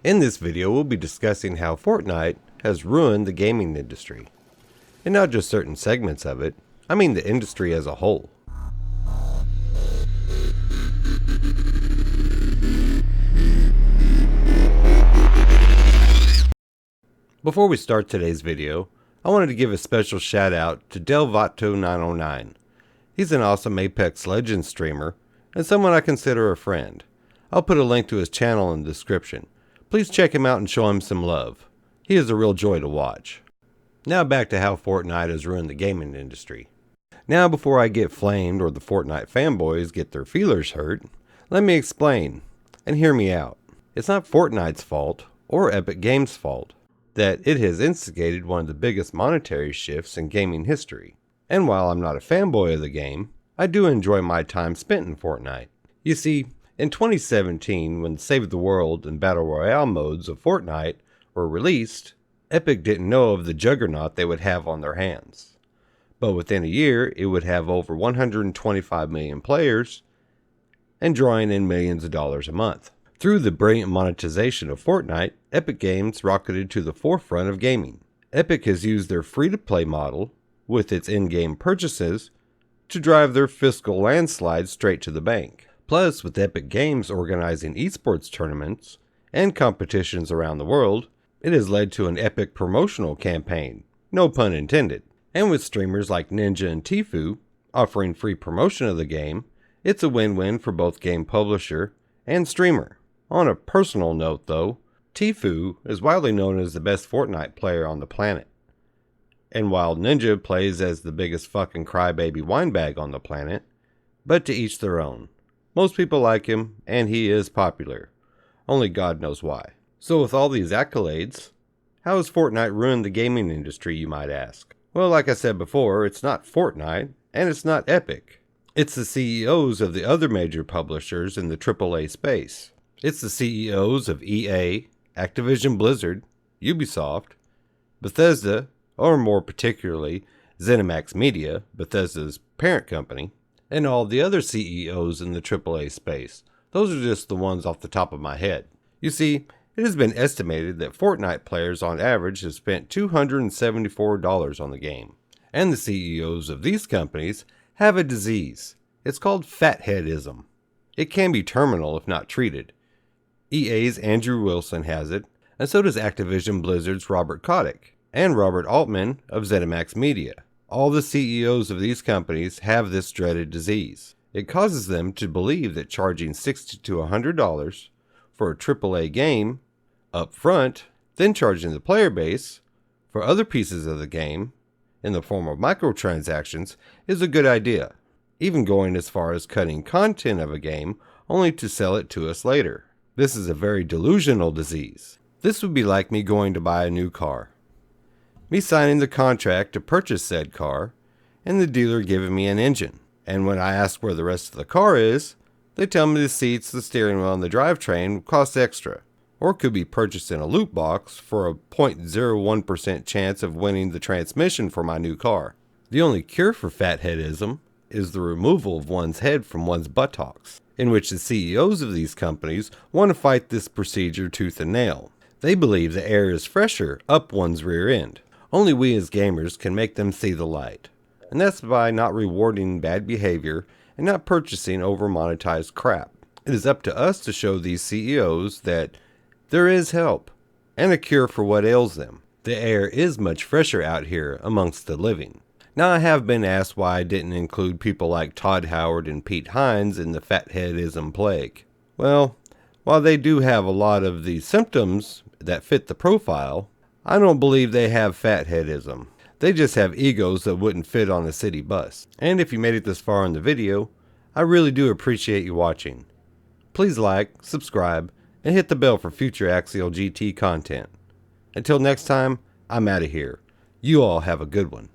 In this video, we'll be discussing how Fortnite has ruined the gaming industry. And not just certain segments of it, I mean the industry as a whole. Before we start today's video, I wanted to give a special shout out to otta909. He's an awesome Apex Legends streamer and someone I consider a friend. I'll put a link to his channel in the description. Please check him out and show him some love. He is a real joy to watch. Now back to how Fortnite has ruined the gaming industry. Now before I get flamed or the Fortnite fanboys get their feelers hurt, let me explain, and hear me out. It's not Fortnite's fault, or Epic Games' fault, that it has instigated one of the biggest monetary shifts in gaming history. And while I'm not a fanboy of the game, I do enjoy my time spent in Fortnite. You see, in 2017, when Save the World and Battle Royale modes of Fortnite were released, Epic didn't know of the juggernaut they would have on their hands. But within a year, it would have over 125 million players and drawing in millions of dollars a month. Through the brilliant monetization of Fortnite, Epic Games rocketed to the forefront of gaming. Epic has used their free-to-play model, with its in-game purchases, to drive their fiscal landslide straight to the bank. Plus, with Epic Games organizing esports tournaments and competitions around the world, it has led to an epic promotional campaign, no pun intended. And with streamers like Ninja and Tfue offering free promotion of the game, it's a win-win for both game publisher and streamer. On a personal note though, Tfue is widely known as the best Fortnite player on the planet. And while Ninja plays as the biggest fucking crybaby winebag on the planet, but to each their own. Most people like him, and he is popular. Only God knows why. So with all these accolades, how has Fortnite ruined the gaming industry, you might ask? Well, like I said before, it's not Fortnite, and it's not Epic. It's the CEOs of the other major publishers in the AAA space. It's the CEOs of EA, Activision Blizzard, Ubisoft, Bethesda, or more particularly, ZeniMax Media, Bethesda's parent company, and all the other CEOs in the AAA space. Those are just the ones off the top of my head. You see, it has been estimated that Fortnite players on average have spent $274 on the game. And the CEOs of these companies have a disease. It's called fatheadism. It can be terminal if not treated. EA's Andrew Wilson has it, and so does Activision Blizzard's Robert Kotick, and Robert Altman of ZeniMax Media. All the CEOs of these companies have this dreaded disease. It causes them to believe that charging $60 to $100 for a AAA game up front, then charging the player base for other pieces of the game in the form of microtransactions is a good idea, even going as far as cutting content of a game only to sell it to us later. This is a very delusional disease. This would be like me going to buy a new car, me signing the contract to purchase said car, and the dealer giving me an engine. And when I ask where the rest of the car is, they tell me the seats, the steering wheel, and the drivetrain cost extra, or could be purchased in a loot box for a 0.01% chance of winning the transmission for my new car. The only cure for fatheadism is the removal of one's head from one's buttocks, in which the CEOs of these companies want to fight this procedure tooth and nail. They believe the air is fresher up one's rear end. Only we as gamers can make them see the light. And that's by not rewarding bad behavior and not purchasing over-monetized crap. It is up to us to show these CEOs that there is help and a cure for what ails them. The air is much fresher out here amongst the living. Now I have been asked why I didn't include people like Todd Howard and Pete Hines in the fatheadism plague. Well, while they do have a lot of the symptoms that fit the profile, I don't believe they have fatheadism. They just have egos that wouldn't fit on a city bus. And if you made it this far in the video, I really do appreciate you watching. Please like, subscribe, and hit the bell for future Axial GT content. Until next time, I'm out of here. You all have a good one.